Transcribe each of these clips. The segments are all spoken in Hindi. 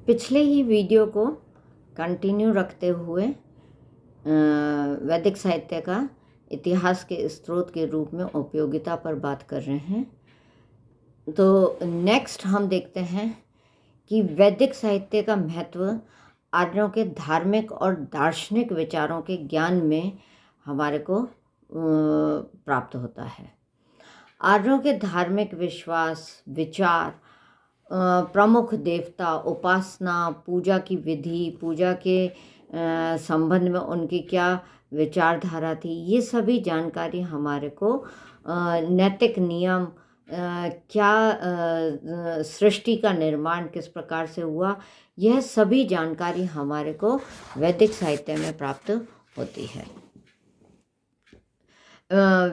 पिछले ही वीडियो को कंटिन्यू रखते हुए वैदिक साहित्य का इतिहास के स्रोत के रूप में उपयोगिता पर बात कर रहे हैं। तो नेक्स्ट हम देखते हैं कि वैदिक साहित्य का महत्व आर्यों के धार्मिक और दार्शनिक विचारों के ज्ञान में हमारे को प्राप्त होता है। आर्यों के धार्मिक विश्वास, विचार, प्रमुख देवता, उपासना, पूजा की विधि, पूजा के संबंध में उनकी क्या विचारधारा थी, ये सभी जानकारी हमारे को नैतिक नियम, क्या सृष्टि का निर्माण किस प्रकार से हुआ, यह सभी जानकारी हमारे को वैदिक साहित्य में प्राप्त होती है।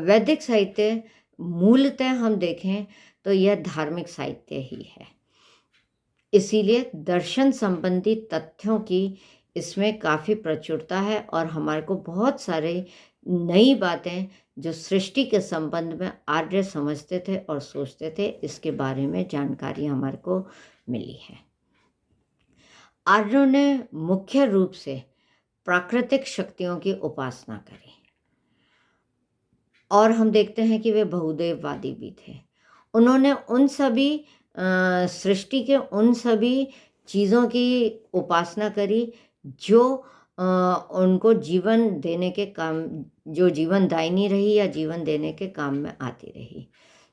वैदिक साहित्य मूलतः हम देखें तो यह धार्मिक साहित्य ही है, इसीलिए दर्शन संबंधी तथ्यों की इसमें काफ़ी प्रचुरता है और हमारे को बहुत सारे नई बातें जो सृष्टि के संबंध में आर्य समझते थे और सोचते थे, इसके बारे में जानकारी हमारे को मिली है। आर्यों ने मुख्य रूप से प्राकृतिक शक्तियों की उपासना करी और हम देखते हैं कि वे बहुदेववादी भी थे। उन्होंने उन सभी सृष्टि के उन सभी चीज़ों की उपासना करी जो उनको जीवन देने के काम, जो जीवनदायिनी रही या जीवन देने के काम में आती रही,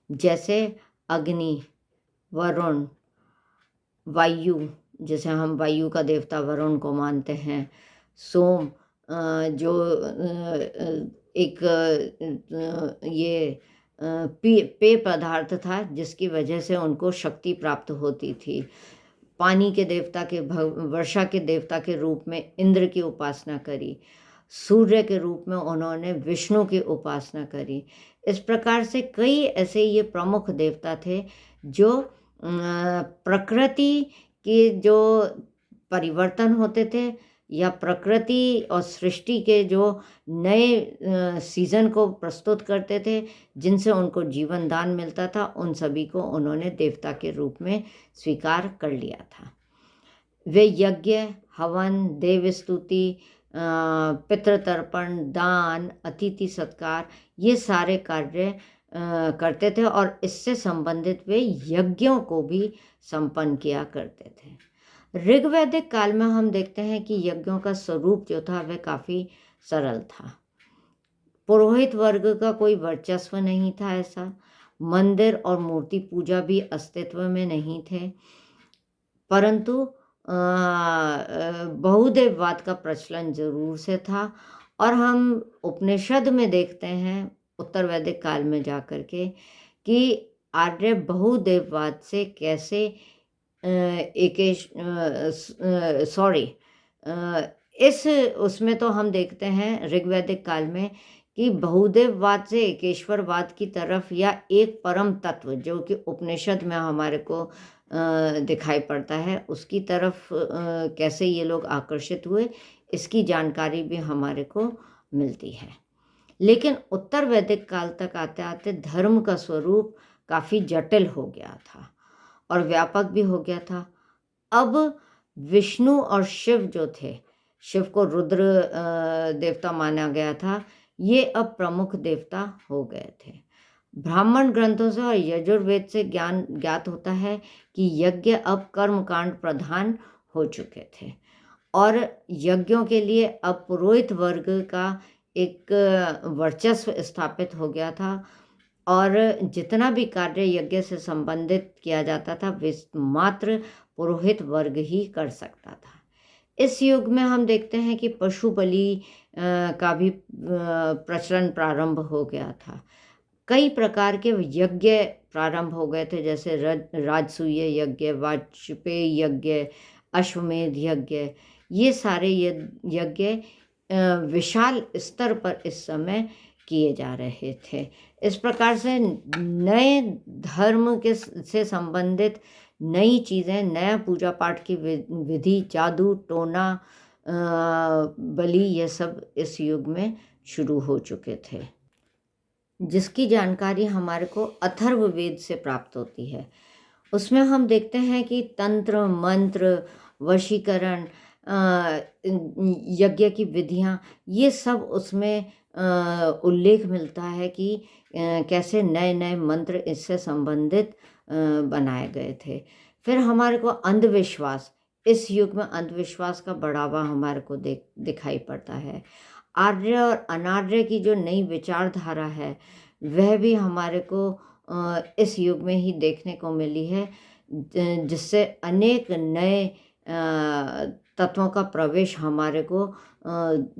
जैसे अग्नि, वरुण, वायु, जैसे हम वायु का देवता वरुण को मानते हैं, सोम जो एक ये पेय पदार्थ था जिसकी वजह से उनको शक्ति प्राप्त होती थी। पानी के देवता के वर्षा के देवता के रूप में इंद्र की उपासना करी। सूर्य के रूप में उन्होंने विष्णु की उपासना करी। इस प्रकार से कई ऐसे ये प्रमुख देवता थे जो प्रकृति के जो परिवर्तन होते थे या प्रकृति और सृष्टि के जो नए सीज़न को प्रस्तुत करते थे, जिनसे उनको जीवन दान मिलता था, उन सभी को उन्होंने देवता के रूप में स्वीकार कर लिया था। वे यज्ञ, हवन, देव स्तुति, पितृतर्पण, दान, अतिथि सत्कार, ये सारे कार्य करते थे और इससे संबंधित वे यज्ञों को भी संपन्न किया करते थे। ऋग्वैदिक काल में हम देखते हैं कि यज्ञों का स्वरूप जो था वह काफ़ी सरल था। पुरोहित वर्ग का कोई वर्चस्व नहीं था ऐसा। मंदिर और मूर्ति पूजा भी अस्तित्व में नहीं थे, परंतु बहुदेववाद का प्रचलन जरूर से था। और हम उपनिषद में देखते हैं उत्तर वैदिक काल में जाकर के कि आर्य बहुदेववाद से कैसे इस उसमें तो हम देखते हैं ऋग्वैदिक काल में कि बहुदेववाद से एकेश्वरवाद की तरफ या एक परम तत्व जो कि उपनिषद में हमारे को दिखाई पड़ता है, उसकी तरफ कैसे ये लोग आकर्षित हुए, इसकी जानकारी भी हमारे को मिलती है। लेकिन उत्तर वैदिक काल तक आते आते धर्म का स्वरूप काफ़ी जटिल हो गया था और व्यापक भी हो गया था। अब विष्णु और शिव जो थे, शिव को रुद्र देवता माना गया था, ये अब प्रमुख देवता हो गए थे। ब्राह्मण ग्रंथों से और यजुर्वेद से ज्ञान ज्ञात होता है कि यज्ञ अब कर्मकांड प्रधान हो चुके थे और यज्ञों के लिए अब पुरोहित वर्ग का एक वर्चस्व स्थापित हो गया था और जितना भी कार्य यज्ञ से संबंधित किया जाता था वे मात्र पुरोहित वर्ग ही कर सकता था। इस युग में हम देखते हैं कि पशु बलि का भी प्रचलन प्रारंभ हो गया था। कई प्रकार के यज्ञ प्रारंभ हो गए थे, जैसे राजसूय यज्ञ, वाजपेयी यज्ञ, अश्वमेध यज्ञ। ये सारे यज्ञ विशाल स्तर पर इस समय किए जा रहे थे। इस प्रकार से नए धर्म के से संबंधित नई चीज़ें, नया पूजा पाठ की विधि, जादू टोना, बलि, ये सब इस युग में शुरू हो चुके थे, जिसकी जानकारी हमारे को अथर्ववेद से प्राप्त होती है। उसमें हम देखते हैं कि तंत्र, मंत्र, वशीकरण, यज्ञ की विधियाँ, ये सब उसमें उल्लेख मिलता है कि कैसे नए-नए मंत्र इससे संबंधित बनाए गए थे। फिर हमारे को अंधविश्वास, इस युग में अंधविश्वास का बढ़ावा हमारे को दिखाई पड़ता है। आर्य और अनार्य की जो नई विचारधारा है, वह भी हमारे को इस युग में ही देखने को मिली है, जिससे अनेक नए तत्वों का प्रवेश हमारे को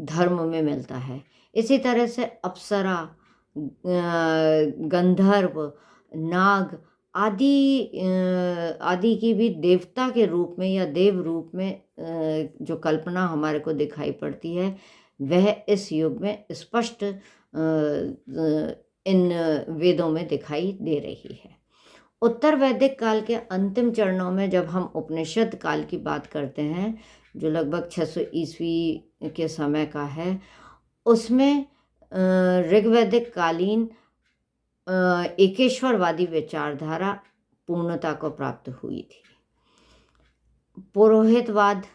धर्म में मिलता है। इसी तरह से अप्सरा, गंधर्व, नाग आदि की भी देवता के रूप में या देव रूप में जो कल्पना हमारे को दिखाई पड़ती है, वह इस युग में स्पष्ट इन वेदों में दिखाई दे रही है। उत्तर वैदिक काल के अंतिम चरणों में जब हम उपनिषद काल की बात करते हैं, जो लगभग 600 ईस्वी के समय का है, उसमें ऋग्वैदिक कालीन एकेश्वरवादी विचारधारा पूर्णता को प्राप्त हुई थी। पुरोहितवाद,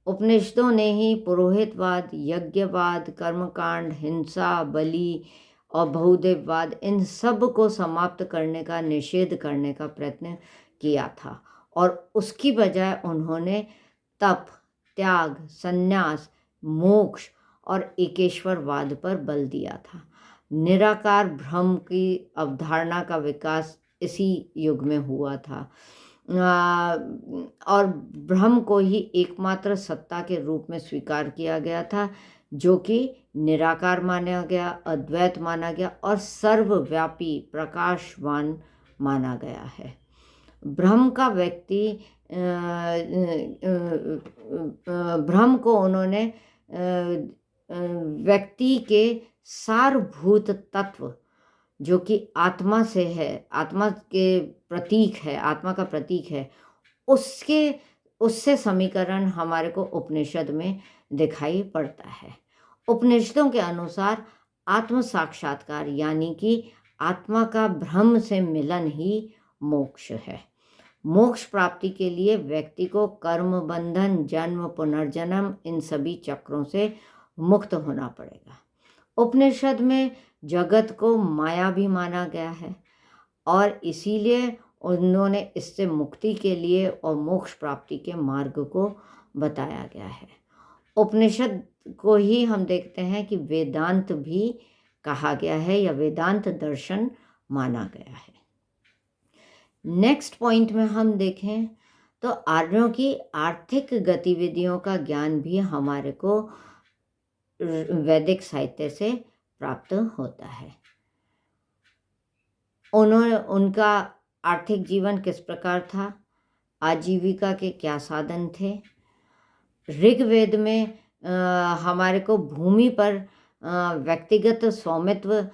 उपनिषदों ने ही पुरोहितवाद, यज्ञवाद, कर्मकांड, हिंसा, बलि और बहुदेववाद, इन सब को समाप्त करने का, निषेध करने का प्रयत्न किया था और उसकी बजाय उन्होंने तप, त्याग, संन्यास, मोक्ष और एकेश्वरवाद पर बल दिया था। निराकार ब्रह्म की अवधारणा का विकास इसी युग में हुआ था और ब्रह्म को ही एकमात्र सत्ता के रूप में स्वीकार किया गया था, जो कि निराकार माना गया, अद्वैत माना गया और सर्वव्यापी प्रकाशवान माना गया है। ब्रह्म का व्यक्ति ब्रह्म को उन्होंने व्यक्ति के सारभूत तत्व, जो कि आत्मा से है, आत्मा के प्रतीक है, आत्मा का प्रतीक है, उससे समीकरण हमारे को उपनिषद में दिखाई पड़ता है। उपनिषदों के अनुसार आत्म साक्षात्कार यानी कि आत्मा का ब्रह्म से मिलन ही मोक्ष है। मोक्ष प्राप्ति के लिए व्यक्ति को कर्म बंधन, जन्म, पुनर्जन्म, इन सभी चक्रों से मुक्त होना पड़ेगा। उपनिषद में जगत को माया भी माना गया है और इसीलिए उन्होंने इससे मुक्ति के लिए और मोक्ष प्राप्ति के मार्ग को बताया गया है। उपनिषद को ही हम देखते हैं कि वेदांत भी कहा गया है या वेदांत दर्शन माना गया है। नेक्स्ट पॉइंट में हम देखें तो आर्यों की आर्थिक गतिविधियों का ज्ञान भी हमारे को वैदिक साहित्य से प्राप्त होता है। उनका आर्थिक जीवन किस प्रकार था, आजीविका के क्या साधन थे। ऋग्वेद में हमारे को भूमि पर व्यक्तिगत स्वामित्व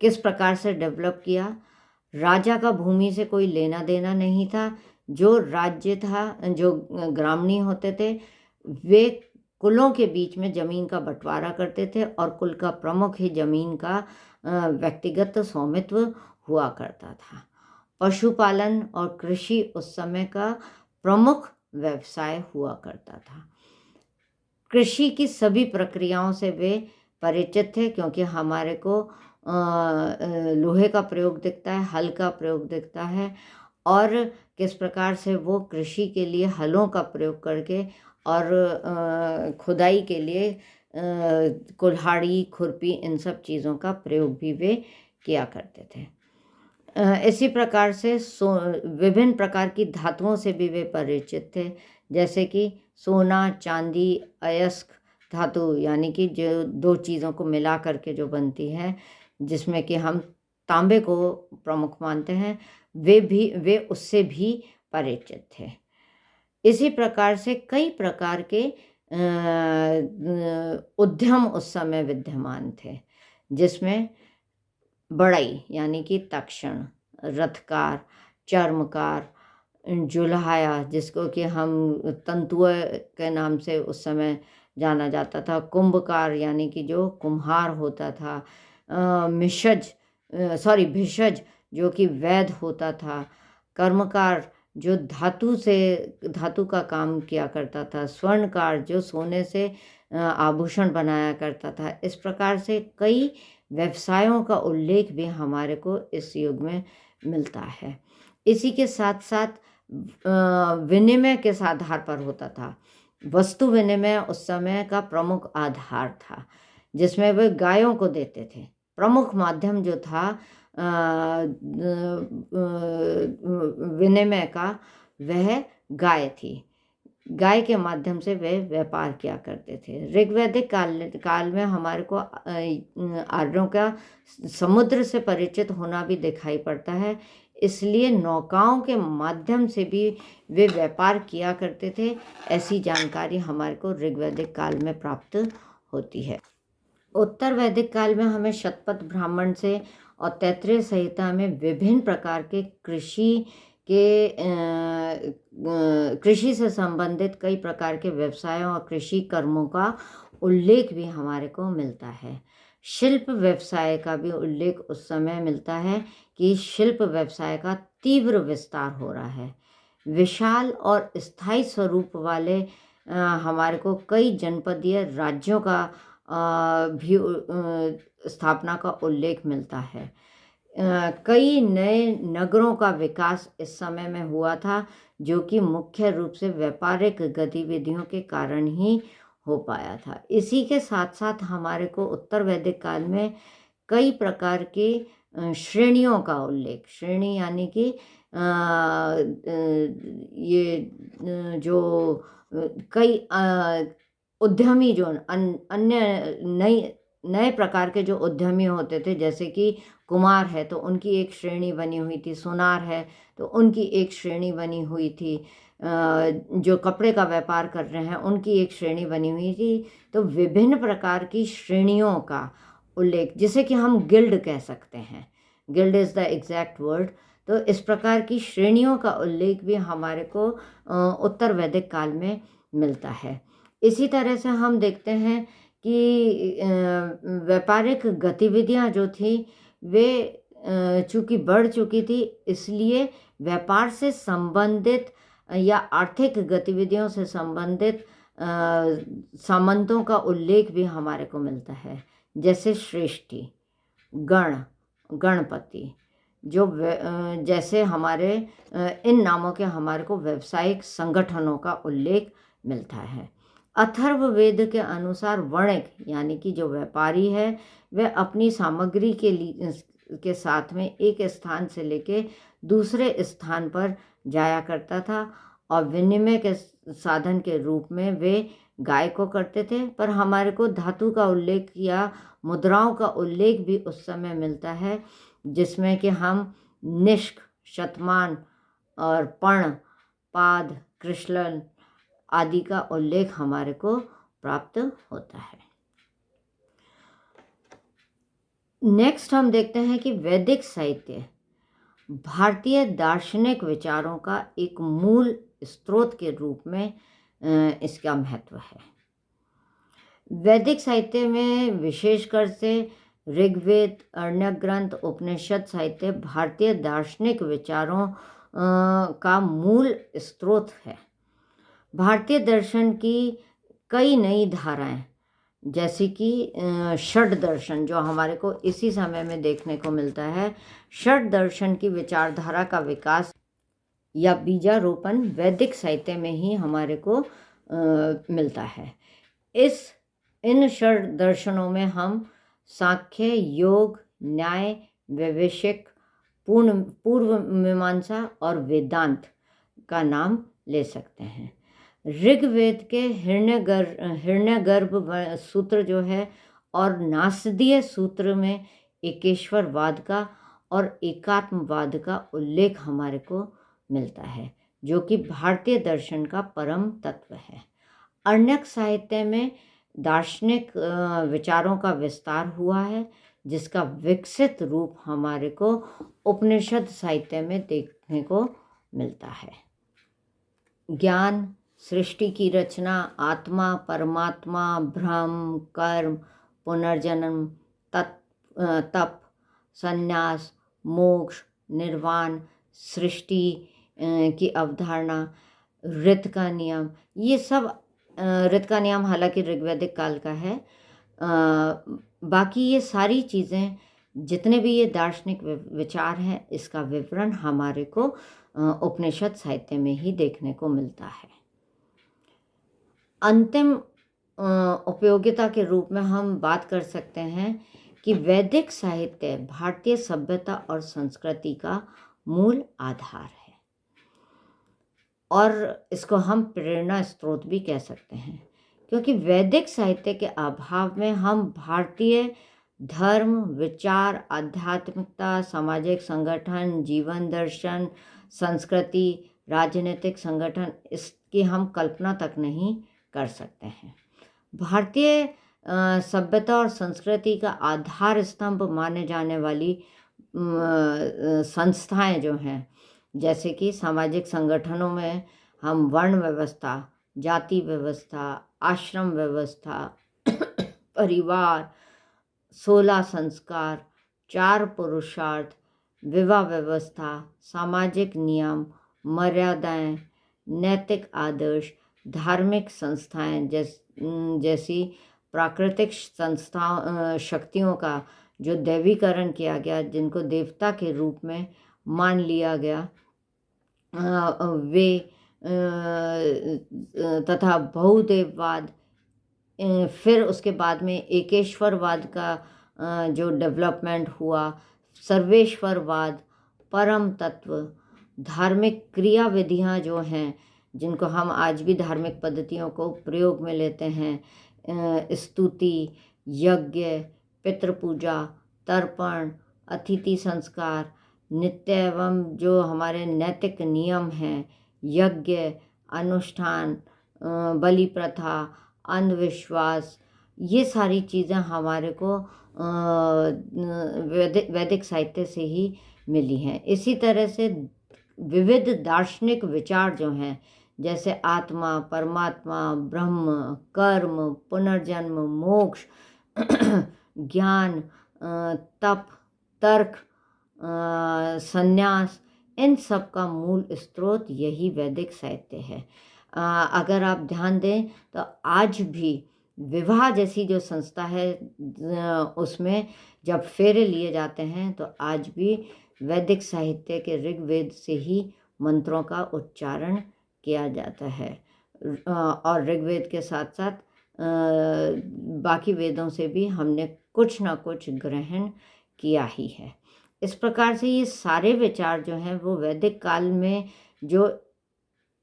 किस प्रकार से डेवलप किया। राजा का भूमि से कोई लेना देना नहीं था। जो राज्य था, जो ग्रामीण होते थे, वे कुलों के बीच में ज़मीन का बंटवारा करते थे और कुल का प्रमुख ही ज़मीन का व्यक्तिगत स्वामित्व हुआ करता था। पशुपालन और कृषि उस समय का प्रमुख व्यवसाय हुआ करता था। कृषि की सभी प्रक्रियाओं से वे परिचित थे, क्योंकि हमारे को लोहे का प्रयोग दिखता है, हल का प्रयोग दिखता है और किस प्रकार से वो कृषि के लिए हलों का प्रयोग करके और खुदाई के लिए कुल्हाड़ी, खुरपी, इन सब चीज़ों का प्रयोग भी वे किया करते थे। इसी प्रकार से विभिन्न प्रकार की धातुओं से भी वे परिचित थे, जैसे कि सोना, चांदी, अयस्क धातु, यानी कि जो दो चीज़ों को मिला करके जो बनती है, जिसमें कि हम तांबे को प्रमुख मानते हैं, वे उससे भी परिचित थे। इसी प्रकार से कई प्रकार के उद्यम उस समय विद्यमान थे, जिसमें बढ़ई यानी कि तक्षण, रथकार, चर्मकार, जुल्हाया, जिसको कि हम तंतुआ के नाम से उस समय जाना जाता था, कुंभकार यानी कि जो कुम्हार होता था, भिषज जो कि वैध होता था, कर्मकार जो धातु का काम किया करता था, स्वर्णकार जो सोने से आभूषण बनाया करता था। इस प्रकार से कई व्यवसायों का उल्लेख भी हमारे को इस युग में मिलता है। इसी के साथ साथ विनिमय किस आधार पर होता था? वस्तु विनिमय उस समय का प्रमुख आधार था, जिसमें वे गायों को देते थे। प्रमुख माध्यम जो था विनिमय का, वह गाय थी। गाय के माध्यम से वे व्यापार किया करते थे। ऋग्वैदिक काल में हमारे को आर्यों का समुद्र से परिचित होना भी दिखाई पड़ता है, इसलिए नौकाओं के माध्यम से भी वे व्यापार किया करते थे। ऐसी जानकारी हमारे को ऋग्वैदिक काल में प्राप्त होती है। उत्तर वैदिक काल में हमें शतपथ ब्राह्मण से और तैत्तिरीय संहिता में विभिन्न प्रकार के कृषि से संबंधित कई प्रकार के व्यवसायों और कृषि कर्मों का उल्लेख भी हमारे को मिलता है। शिल्प व्यवसाय का भी उल्लेख उस समय मिलता है कि शिल्प व्यवसाय का तीव्र विस्तार हो रहा है। विशाल और स्थायी स्वरूप वाले हमारे को कई जनपदीय राज्यों का भी स्थापना का उल्लेख मिलता है। कई नए नगरों का विकास इस समय में हुआ था, जो कि मुख्य रूप से व्यापारिक गतिविधियों के कारण ही हो पाया था। इसी के साथ साथ हमारे को उत्तर वैदिक काल में कई प्रकार की श्रेणियों का उल्लेख, श्रेणी यानी कि ये जो कई उद्यमी जो अन्य नए प्रकार के जो उद्यमी होते थे, जैसे कि कुमार है तो उनकी एक श्रेणी बनी हुई थी, सोनार है तो उनकी एक श्रेणी बनी हुई थी, जो कपड़े का व्यापार कर रहे हैं उनकी एक श्रेणी बनी हुई थी। तो विभिन्न प्रकार की श्रेणियों का उल्लेख, जिसे कि हम गिल्ड कह सकते हैं, guild is the exact word. तो इस प्रकार की श्रेणियों का उल्लेख भी हमारे को उत्तर वैदिक काल में मिलता है। इसी तरह से हम देखते हैं कि व्यापारिक गतिविधियां जो थी वे चूँकि बढ़ चुकी थी, इसलिए व्यापार से संबंधित या आर्थिक गतिविधियों से संबंधित सामंतों का उल्लेख भी हमारे को मिलता है, जैसे श्रेष्ठी, गण, गणपति, जो जैसे हमारे इन नामों के हमारे को व्यावसायिक संगठनों का उल्लेख मिलता है। अथर्ववेद के अनुसार वणिक यानी कि जो व्यापारी है, वह अपनी सामग्री के साथ में एक स्थान से लेके दूसरे स्थान पर जाया करता था और विनिमय के साधन के रूप में वे गाय को करते थे। पर हमारे को धातु का उल्लेख या मुद्राओं का उल्लेख भी उस समय मिलता है, जिसमें कि हम निष्क, शतमान और पर्ण, पाद, कृष्णन आदि का उल्लेख हमारे को प्राप्त होता है। नेक्स्ट हम देखते हैं कि वैदिक साहित्य भारतीय दार्शनिक विचारों का एक मूल स्रोत के रूप में इसका महत्व है। वैदिक साहित्य में विशेषकर से ऋग्वेद, अर्ण्यक ग्रंथ, उपनिषद साहित्य भारतीय दार्शनिक विचारों का मूल स्रोत है। भारतीय दर्शन की कई नई धाराएं, जैसे कि षड दर्शन, जो हमारे को इसी समय में देखने को मिलता है। षड दर्शन की विचारधारा का विकास या बीजारोपण वैदिक साहित्य में ही हमारे को मिलता है। इन षड दर्शनों में हम सांख्य, योग, न्याय, वैशेषिक, पूर्व मीमांसा और वेदांत का नाम ले सकते हैं। ऋग्वेद के हिरण्यगर्भ सूत्र जो है और नासदीय सूत्र में एकेश्वरवाद का और एकात्मवाद का उल्लेख हमारे को मिलता है, जो कि भारतीय दर्शन का परम तत्व है। अर्ण्यक साहित्य में दार्शनिक विचारों का विस्तार हुआ है, जिसका विकसित रूप हमारे को उपनिषद साहित्य में देखने को मिलता है। ज्ञान, सृष्टि की रचना, आत्मा, परमात्मा, भ्रम, कर्म, पुनर्जन्म, तप, संन्यास, मोक्ष, निर्वाण, सृष्टि की अवधारणा, ऋत का नियम, ये सब ऋत का नियम हालांकि ऋग्वैदिक काल का है। बाकी ये सारी चीज़ें, जितने भी ये दार्शनिक विचार हैं, इसका विवरण हमारे को उपनिषद साहित्य में ही देखने को मिलता है। अंतिम उपयोगिता के रूप में हम बात कर सकते हैं कि वैदिक साहित्य भारतीय सभ्यता और संस्कृति का मूल आधार है, और इसको हम प्रेरणा स्रोत भी कह सकते हैं, क्योंकि वैदिक साहित्य के अभाव में हम भारतीय धर्म, विचार, आध्यात्मिकता, सामाजिक संगठन, जीवन दर्शन, संस्कृति, राजनीतिक संगठन, इसकी हम कल्पना तक नहीं कर सकते हैं। भारतीय सभ्यता और संस्कृति का आधार स्तंभ माने जाने वाली संस्थाएं जो हैं, जैसे कि सामाजिक संगठनों में हम वर्ण व्यवस्था, जाति व्यवस्था, आश्रम व्यवस्था, परिवार, 16 संस्कार, 4 पुरुषार्थ, विवाह व्यवस्था, सामाजिक नियम, मर्यादाएं, नैतिक आदर्श, धार्मिक संस्थाएं जैसी प्राकृतिक शक्तियों का जो दैवीकरण किया गया, जिनको देवता के रूप में मान लिया गया, वे तथा बहुदेववाद, फिर उसके बाद में एकेश्वरवाद का जो डेवलपमेंट हुआ, सर्वेश्वरवाद, परम तत्व, धार्मिक क्रिया विधियाँ जो हैं, जिनको हम आज भी धार्मिक पद्धतियों को प्रयोग में लेते हैं, स्तुति, यज्ञ, पितृपूजा, तर्पण, अतिथि संस्कार, नित्य एवं जो हमारे नैतिक नियम हैं, यज्ञ, अनुष्ठान, बलि प्रथा, अंधविश्वास, ये सारी चीज़ें हमारे को वैदिक साहित्य से ही मिली हैं। इसी तरह से विविध दार्शनिक विचार जो हैं, जैसे आत्मा, परमात्मा, ब्रह्म, कर्म, पुनर्जन्म, मोक्ष, ज्ञान, तप, तर्क, संन्यास, इन सब का मूल स्रोत यही वैदिक साहित्य है। अगर आप ध्यान दें तो आज भी विवाह जैसी जो संस्था है, उसमें जब फेरे लिए जाते हैं तो आज भी वैदिक साहित्य के ऋग्वेद से ही मंत्रों का उच्चारण किया जाता है, और ऋग्वेद के साथ साथ बाकी वेदों से भी हमने कुछ ना कुछ ग्रहण किया ही है। इस प्रकार से ये सारे विचार जो हैं वो वैदिक काल में जो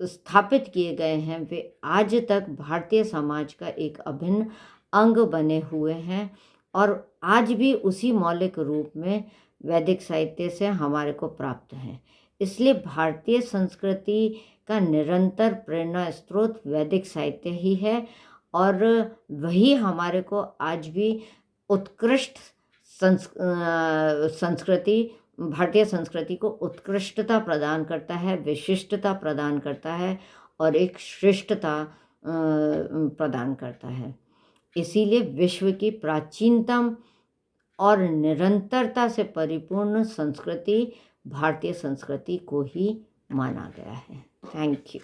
स्थापित किए गए हैं, वे आज तक भारतीय समाज का एक अभिन्न अंग बने हुए हैं, और आज भी उसी मौलिक रूप में वैदिक साहित्य से हमारे को प्राप्त हैं। इसलिए भारतीय संस्कृति का निरंतर प्रेरणा स्रोत वैदिक साहित्य ही है, और वही हमारे को आज भी उत्कृष्ट संस्कृति, भारतीय संस्कृति को उत्कृष्टता प्रदान करता है, विशिष्टता प्रदान करता है, और एक श्रेष्ठता प्रदान करता है। इसीलिए विश्व की प्राचीनतम और निरंतरता से परिपूर्ण संस्कृति भारतीय संस्कृति को ही माना गया है। Thank you.